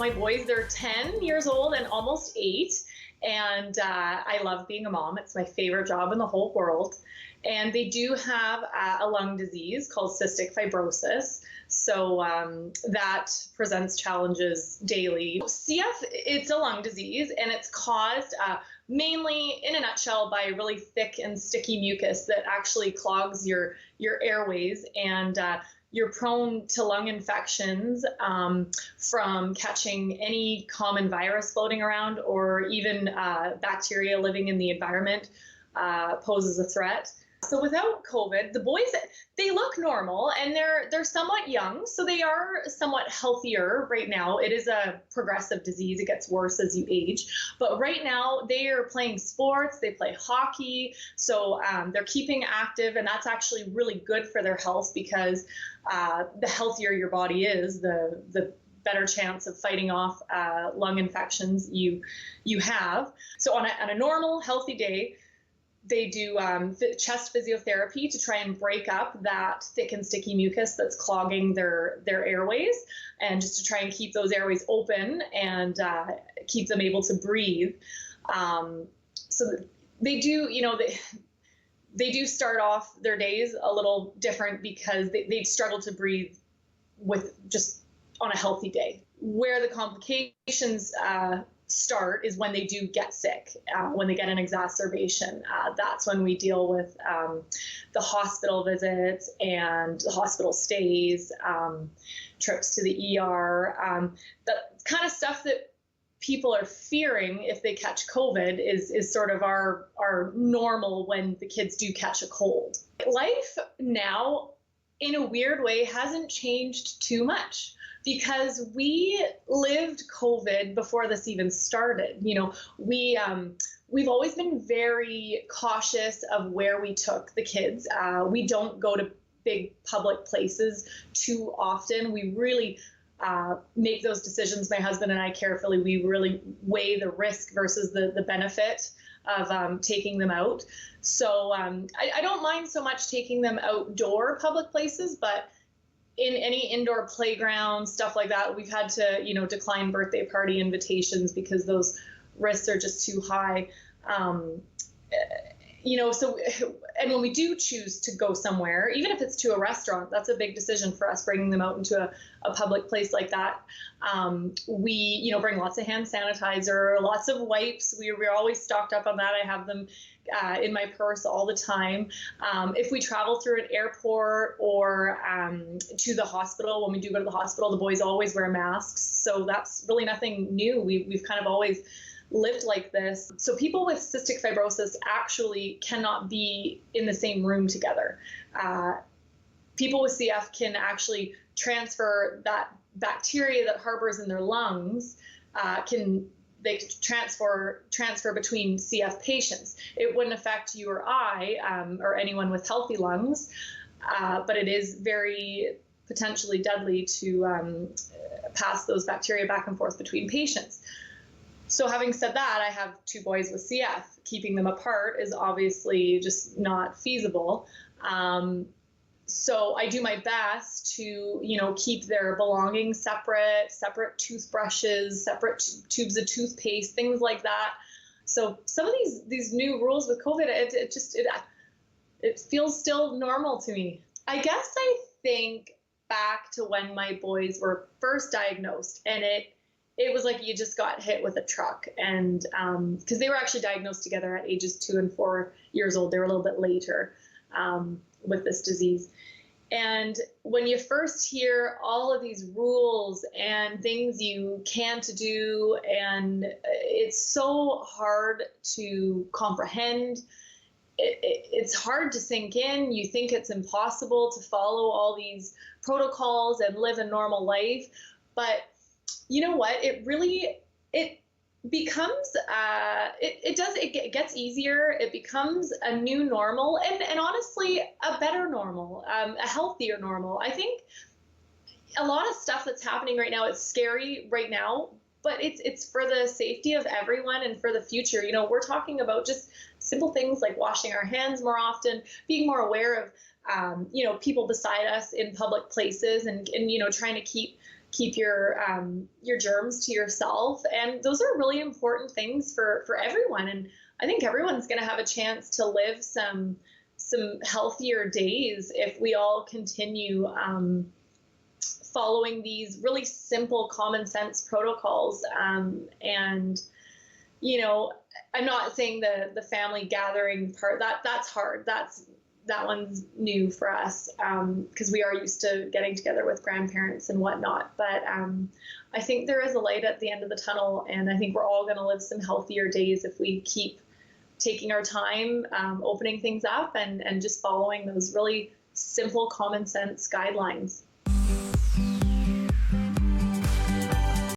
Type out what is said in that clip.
my boys, they're 10 years old and almost 8. And I love being a mom. It's my favorite job in the whole world. And they do have a lung disease called cystic fibrosis. So that presents challenges daily. CF, it's a lung disease, and it's caused mainly, in a nutshell, by really thick and sticky mucus that actually clogs your airways, and you're prone to lung infections from catching any common virus floating around, or even bacteria living in the environment poses a threat. So without COVID, the boys, they look normal, and they're somewhat young, so they are somewhat healthier right now. It is a progressive disease. It gets worse as you age. But right now, they are playing sports. They play hockey. So they're keeping active, and that's actually really good for their health, because the healthier your body is, the better chance of fighting off lung infections you have. So on a normal, healthy day, they do chest physiotherapy to try and break up that thick and sticky mucus that's clogging their airways, and just to try and keep those airways open and keep them able to breathe. So they do, they do start off their days a little different, because they struggle to breathe with just on a healthy day. Where the complications start is when they do get sick, when they get an exacerbation. That's when we deal with the hospital visits and the hospital stays, trips to the ER. The kind of stuff that people are fearing if they catch COVID is sort of our normal when the kids do catch a cold. Life now, in a weird way, hasn't changed too much, because we lived COVID before this even started. We've always been very cautious of where we took the kids. We don't go to big public places too often. We really make those decisions, my husband and I, carefully. We really weigh the risk versus the benefit of taking them out. So I don't mind so much taking them outdoor public places, but in any indoor playground, stuff like that, we've had to, decline birthday party invitations because those risks are just too high. So, and when we do choose to go somewhere, even if it's to a restaurant, that's a big decision for us, bringing them out into a public place like that. We, bring lots of hand sanitizer, lots of wipes. We're always stocked up on that. I have them in my purse all the time. If we travel through an airport or to the hospital, when we do go to the hospital, the boys always wear masks. So that's really nothing new. We've kind of always lived like this. So people with cystic fibrosis actually cannot be in the same room together. People with CF can actually transfer that bacteria that harbors in their lungs, they transfer between CF patients. It wouldn't affect you or I, or anyone with healthy lungs, but it is very potentially deadly to pass those bacteria back and forth between patients. So having said that, I have 2 boys with CF. Keeping them apart is obviously just not feasible. So I do my best to, keep their belongings separate toothbrushes, separate tubes of toothpaste, things like that. So some of these new rules with COVID, it feels still normal to me. I guess I think back to when my boys were first diagnosed, and it was like you just got hit with a truck. And because they were actually diagnosed together at ages 2 and 4 years old, they were a little bit later with this disease. And when you first hear all of these rules and things you can't do, and it's so hard to comprehend, it's hard to sink in. You think it's impossible to follow all these protocols and live a normal life. But you know what? It becomes, it gets easier. It becomes a new normal, and honestly, a better normal, a healthier normal. I think a lot of stuff that's happening right now, it's scary right now, but it's for the safety of everyone and for the future. We're talking about just simple things like washing our hands more often, being more aware of, people beside us in public places, and trying to keep keep your germs to yourself. And those are really important things for everyone. And I think everyone's going to have a chance to live some healthier days if we all continue following these really simple common sense protocols. And I'm not saying the family gathering part, that's hard. That one's new for us, because we are used to getting together with grandparents and whatnot. But I think there is a light at the end of the tunnel, and I think we're all going to live some healthier days if we keep taking our time, opening things up, and just following those really simple common sense guidelines.